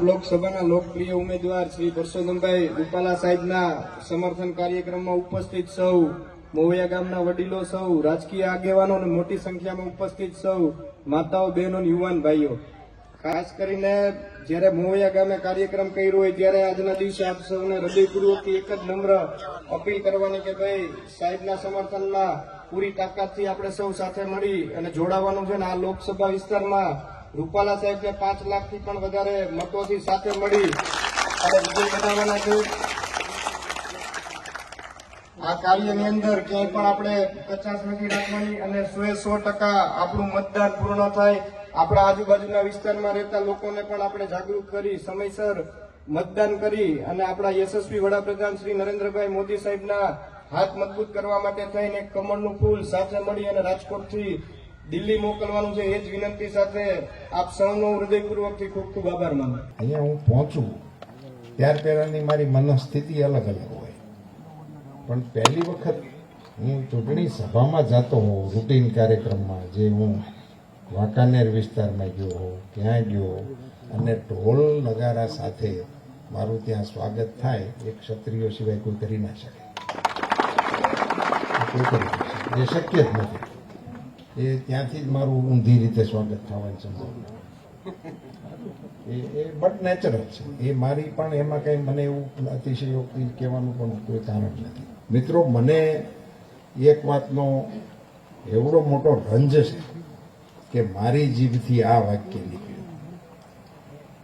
લોકસભાના લોકપ્રિય ઉમેદવાર શ્રી પરસોત્તમભાઈ રૂપાલા સાહેબના સમર્થન કાર્યક્રમમાં ઉપસ્થિત સૌ મોવૈયા ગામના વડીલો, સૌ રાજકીય આગેવાનો અને મોટી સંખ્યામાં ઉપસ્થિત સૌ માતાઓ, બહેનો, યુવાન ભાઈઓ, ખાસ કરીને જ્યારે મોવૈયા ગામે કાર્યક્રમ કર્યો હોય ત્યારે આજના દિવસે આપ સૌને હૃદયપૂર્વકથી એક જ નમ્ર અપીલ કરવાની કે ભાઈ સાહેબના સમર્થનમાં પૂરી તાકાતથી આપણે સૌ સાથે મળી અને જોડાવાનું છે. આ લોકસભા વિસ્તારમાં રૂપાલા સાહેબને 5 લાખથી પણ વધારે મતોથી સાથે મળી અને વિજય બનાવવાના છે. આ કાર્યની અંદર ક્યાંય પણ આપણે કચાશ નથી રાખવાની અને 100% આપણું મતદાન પૂર્ણ થાય. આપણા આજુબાજુના વિસ્તારમાં રહેતા લોકોને પણ આપણે જાગૃત કરી સમયસર મતદાન કરી અને આપણા યશસ્વી વડાપ્રધાન શ્રી નરેન્દ્રભાઈ મોદી સાહેબના હાથ મજબૂત કરવા માટે થઈને એક કમળનું ફૂલ સાથે મળી અને રાજકોટથી દિલ્હી મોકલવાનું છે. એ જ વિનંતી સાથે આપ સૌનો હૃદયપૂર્વકથી ખૂબ ખૂબ આભાર માનું. અહીંયા હું પહોંચું ત્યાર પહેલાની મારી મનસ્થિતિ અલગ અલગ હોય, પણ પહેલી વખત હું ચૂંટણી સભામાં જતો હોઉં, રૂટીન કાર્યક્રમમાં, જે હું વાંકાનેર વિસ્તારમાં ગયો હોઉં, ત્યાં ગયો અને ઢોલ નગારા સાથે મારું ત્યાં સ્વાગત થાય, એ ક્ષત્રિયો સિવાય કોઈ કરી ના શકે. એ શક્ય જ નથી. એ ત્યાંથી જ મારું ઊંધી રીતે સ્વાગત થવાની સંભાવના એ બટ નેચરલ છે. એ મારી પણ એમાં કંઈ મને એવું અતિશયોક્તિ કહેવાનું પણ કોઈ કારણ નથી. મિત્રો, મને એક વાતનો એવડો મોટો રંજ છે કે મારી જીભથી આ વાક્ય નીકળ્યું.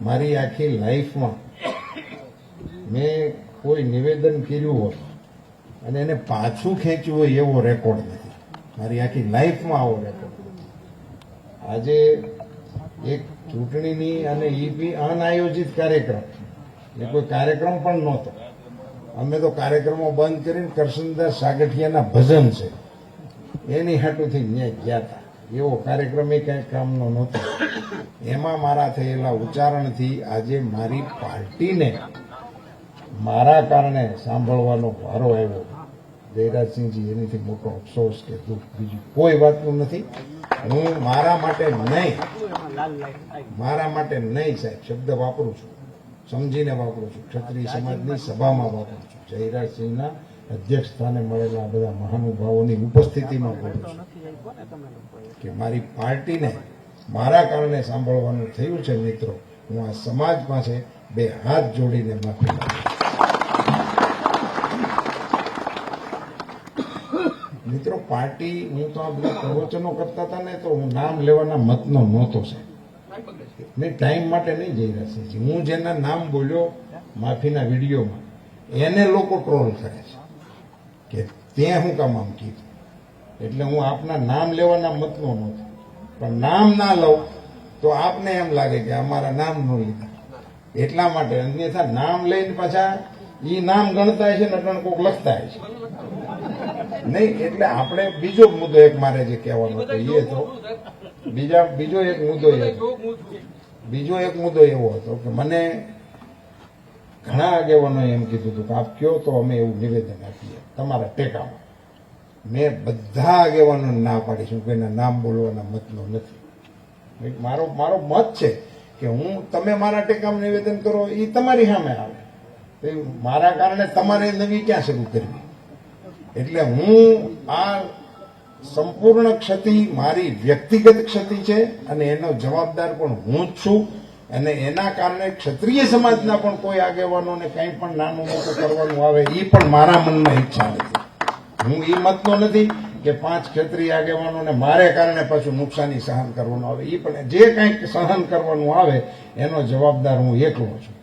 મારી આખી લાઈફમાં મેં કોઈ નિવેદન કર્યું હોય અને એને પાછું ખેંચ્યું હોય એવો રેકોર્ડ નથી. મારી આખી લાઈફમાં આવો રેકોર્ડ નથી. આજે એક ચૂંટણીની અને એ બી અનાયોજિત કાર્યક્રમ, એ કોઈ કાર્યક્રમ પણ નહોતો. અમે તો કાર્યક્રમો બંધ કરીને કરશનદાસ સાગઠિયાના ભજન છે એની હાટુથી ત્યાં ગયા હતા. એવો કાર્યક્રમ એ કંઈ કામનો નહોતો. એમાં મારા થયેલા ઉચ્ચારણથી આજે મારી પાર્ટીને મારા કારણે સાંભળવાનો વારો આવ્યો. જયરાજસિંહજી, એનીથી મોટો અફસોસ કે દુઃખ બીજું કોઈ વાતનું નથી. હું મારા માટે નહીં સાહેબ શબ્દ વાપરું છું, સમજીને વાપરું છું, ક્ષત્રિય સમાજની સભામાં વાપરું છું, જયરાજસિંહના અધ્યક્ષ સ્થાને મળેલા બધા મહાનુભાવોની ઉપસ્થિતિમાં બોલું છું કે મારી પાર્ટીને મારા કારણે સાંભળવાનું થયું છે. મિત્રો, હું આ સમાજ પાસે 2 હાથ જોડીને માફી માંગુ. મિત્રો, પાર્ટી, હું તો આ બધા પ્રવચનો કરતા હતા ને, તો હું નામ લેવાના મતનો નહોતો સાહેબ. મેં ટાઈમ માટે નહીં જઈ રહ્યા છે. હું જેના નામ બોલ્યો માફીના વિડીયોમાં, એને લોકો ટ્રોલ કરે છે કે તે હું કામ આમ કીધું. એટલે હું આપના નામ લેવાના મતનો નહોતો, પણ નામ ના લઉં તો આપને એમ લાગે કે અમારા નામ ન લીધા એટલા માટે. અન્યથા નામ લઈને પાછા એ નામ ગણતા છે ને અટણ કોક લખતા છે નહીં. એટલે આપણે બીજો મુદ્દો એક મારે જે કહેવાનો હતો એ તો બીજો એક મુદ્દો એવો હતો કે મને ઘણા આગેવાનોએ એમ કીધું હતું કે આપ કયો તો અમે એવું નિવેદન આપીએ તમારા ટેકામાં. મેં બધા આગેવાનોને ના પાડીશું કે એના નામ બોલવાના મતનો નથી. મારો મત છે કે તમે મારા ટેકામાં નિવેદન કરો, એ તમારી સામે આવે. મારા કારણે તમારે નવી ક્યાં શરૂ કરવી? એટલે હું આ સંપૂર્ણ ક્ષતિ મારી વ્યક્તિગત ક્ષતિ છે અને એનો જવાબદાર પણ હું જ છું. અને એના કારણે ક્ષત્રિય સમાજના પણ કોઈ આગેવાનોને કંઈ પણ નાનું મોટું કરવાનું આવે, એ પણ મારા મનમાં ઈચ્છા નથી. હું એ મતનો નથી કે 5 ક્ષત્રિય આગેવાનોને મારે કારણે પાછું નુકસાની સહન કરવાનું આવે. એ પણ જે કંઈક સહન કરવાનું આવે એનો જવાબદાર હું એકલો છું.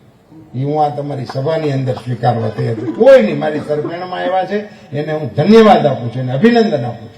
એ હું આ તમારી સભાની અંદર સ્વીકારવા તૈયાર છું. કોઈ નહીં, મારી સરભેણમાં એવા છે એને હું ધન્યવાદ આપું છું અને અભિનંદન આપું છું.